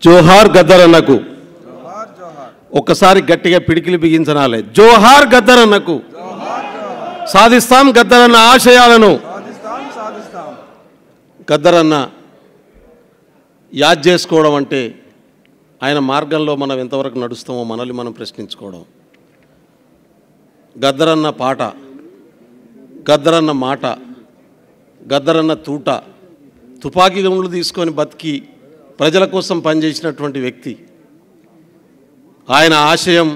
జోహార్ గద్దర్ అన్నకు ఒక్కసారి గట్టిగా పిడికిలి బిగించనాలే. జోహార్ గద్దర్ అన్నకు. సాధిస్తాం గద్దర్ అన్న ఆశయాలను. గద్దర్ అన్న యాద్ చేసుకోవడం అంటే ఆయన మార్గంలో మనం ఎంతవరకు నడుస్తామో మనల్ని మనం ప్రశ్నించుకోవడం. గద్దర్ అన్న పాట, గద్దర్ అన్న మాట, గద్దర్ అన్న తూట, తుపాకీ గుండ్లు తీసుకొని బతికి ప్రజల కోసం పనిచేసినటువంటి వ్యక్తి. ఆయన ఆశయం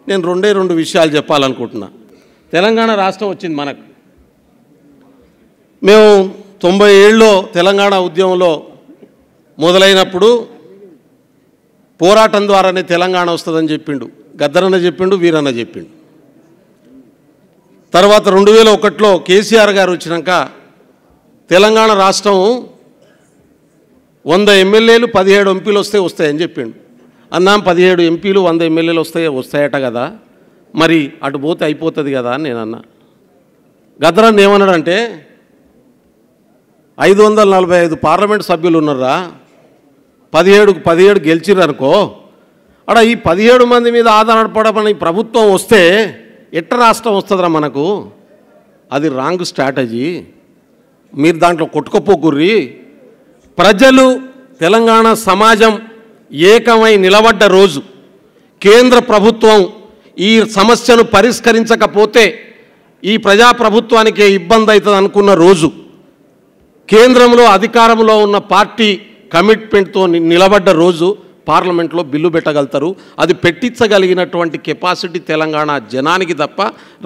నేను రెండు విషయాలు చెప్పాలనుకుంటున్నా. తెలంగాణ రాష్ట్రం వచ్చింది మనకు. మేము 97లో తెలంగాణ ఉద్యమంలో మొదలైనప్పుడు పోరాటం ద్వారానే తెలంగాణ వస్తుందని చెప్పిండు. గద్దరన్న చెప్పిండు, వీరన్న చెప్పిండు. తర్వాత 2001లో కేసీఆర్ గారు వచ్చినాక తెలంగాణ రాష్ట్రం 100 ఎమ్మెల్యేలు 17 ఎంపీలు వస్తాయని చెప్పిండు. అన్నాం 17 ఎంపీలు 100 ఎమ్మెల్యేలు వస్తాయట కదా, మరి అటు పోతే అయిపోతుంది కదా అని నేను అన్నా. గద్దరన్న ఏమన్నాడంటే 545 పార్లమెంట్ సభ్యులు ఉన్నారా, 17 గెలిచిర్రు అనుకో, అక్కడ ఈ 17 మంది మీద ఆధారపడమని ప్రభుత్వం వస్తే ఎట్ట రాష్ట్రం వస్తుందిరా మనకు, అది రాంగ్ స్ట్రాటజీ, మీరు దాంట్లో కొట్టుకుపోకుర్రి. ప్రజలు తెలంగాణ సమాజం ఏకమై నిలబడ్డ రోజు, కేంద్ర ప్రభుత్వం ఈ సమస్యను పరిష్కరించకపోతే ఈ ప్రజాప్రభుత్వానికే ఇబ్బంది అవుతుంది అనుకున్న రోజు, కేంద్రంలో అధికారంలో ఉన్న పార్టీ కమిట్మెంట్తో నిలబడ్డ రోజు పార్లమెంట్లో బిల్లు పెట్టగలుగుతారు. అది పెట్టించగలిగినటువంటి కెపాసిటీ తెలంగాణ జనానికి తప్ప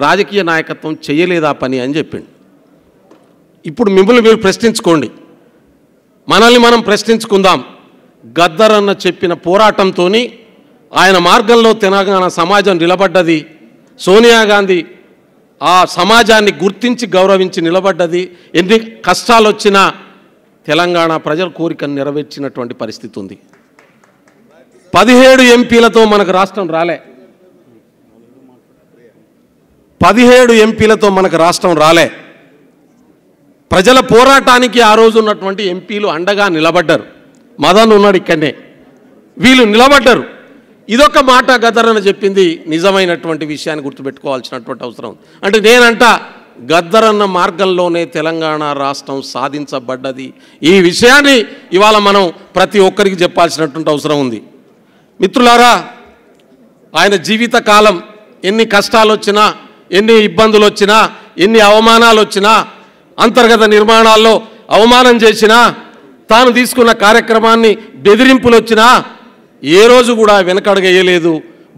రాజకీయ నాయకత్వం చేయలేదా పని అని చెప్పిండు. ఇప్పుడు మిమ్మల్ని మీరు ప్రశ్నించుకోండి, మనల్ని మనం ప్రశ్నించుకుందాం. గద్దర్ అన్న చెప్పిన పోరాటంతో ఆయన మార్గంలో తెలంగాణ సమాజం నిలబడ్డది. సోనియా గాంధీ ఆ సమాజాన్ని గుర్తించి గౌరవించి నిలబడ్డది. ఎన్ని కష్టాలు వచ్చినా తెలంగాణ ప్రజల కోరికను నెరవేర్చినటువంటి పరిస్థితి ఉంది. 17 ఎంపీలతో మనకు రాష్ట్రం రాలే. 17 ఎంపీలతో మనకు రాష్ట్రం రాలే. ప్రజల పోరాటానికి ఆ రోజు ఉన్నటువంటి ఎంపీలు అండగా నిలబడ్డారు. మదన్ ఉన్నాడు ఇక్కడనే, వీళ్ళు నిలబడ్డారు. ఇదొక మాట గద్దర్ అన్న చెప్పింది నిజమైనటువంటి విషయాన్ని గుర్తుపెట్టుకోవాల్సినటువంటి అవసరం. అంటే నేనంట గద్దర్ అన్న మార్గంలోనే తెలంగాణ రాష్ట్రం సాధించబడ్డది. ఈ విషయాన్ని ఇవాళ మనం ప్రతి ఒక్కరికి చెప్పాల్సినటువంటి అవసరం ఉంది. మిత్రులారా, ఆయన జీవితకాలం ఎన్ని కష్టాలు వచ్చినా, ఎన్ని ఇబ్బందులు వచ్చినా, ఎన్ని అవమానాలు వచ్చినా, అంతర్గత నిర్మాణాల్లో అవమానం చేసినా, తాను తీసుకున్న కార్యక్రమాన్ని బెదిరింపులు వచ్చినా ఏ రోజు కూడా వెనకడుగేయలేదు,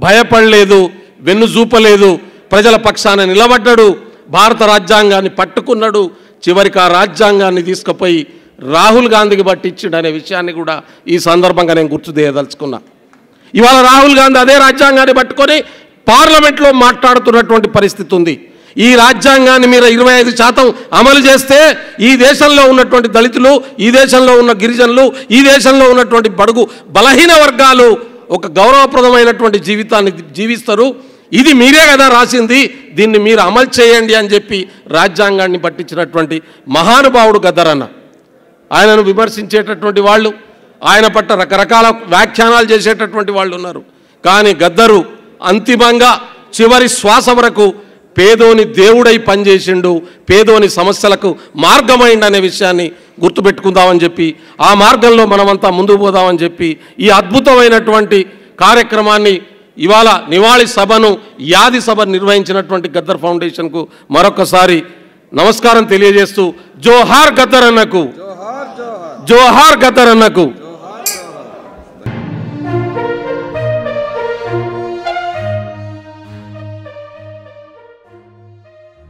భయపడలేదు, వెన్ను చూపలేదు. ప్రజల పక్షాన నిలబడ్డాడు. భారత రాజ్యాంగాన్ని పట్టుకున్నాడు. చివరికి ఆ రాజ్యాంగాన్ని తీసుకుపోయి రాహుల్ గాంధీకి పట్టించాడు అనే విషయాన్ని కూడా ఈ సందర్భంగా నేను గుర్తు చేయదలుచుకున్నా. ఇవాళ రాహుల్ గాంధీ అదే రాజ్యాంగాన్ని పట్టుకొని పార్లమెంట్లో మాట్లాడుతున్నటువంటి పరిస్థితి ఉంది. ఈ రాజ్యాంగాన్ని మీరు 25% అమలు చేస్తే ఈ దేశంలో ఉన్నటువంటి దళితులు, ఈ దేశంలో ఉన్న గిరిజనులు, ఈ దేశంలో ఉన్నటువంటి బడుగు బలహీన వర్గాలు ఒక గౌరవప్రదమైనటువంటి జీవితాన్ని జీవిస్తారు. ఇది మీరే కదా రాసింది, దీన్ని మీరు అమలు చేయండి అని చెప్పి రాజ్యాంగాన్ని పట్టించినటువంటి మహానుభావుడు గద్దర్ అన్న. ఆయనను విమర్శించేటటువంటి వాళ్ళు, ఆయన పట్ల రకరకాల వ్యాఖ్యానాలు చేసేటటువంటి వాళ్ళు ఉన్నారు. కానీ గద్దరు అంతిమంగా చివరి శ్వాస వరకు పేదోని దేవుడై పనిచేసిండు, పేదోని సమస్యలకు మార్గమైండు అనే విషయాన్ని గుర్తుపెట్టుకుందామని చెప్పి, ఆ మార్గంలో మనమంతా ముందుకు పోదామని చెప్పి ఈ అద్భుతమైనటువంటి కార్యక్రమాన్ని ఇవాళ నివాళి సభను, యాది సభ నిర్వహించినటువంటి గద్దర్ ఫౌండేషన్కు మరొకసారి నమస్కారం తెలియజేస్తూ జోహార్ గద్దర్ అన్నకు, జోహార్ గద్దర్ అన్నకు.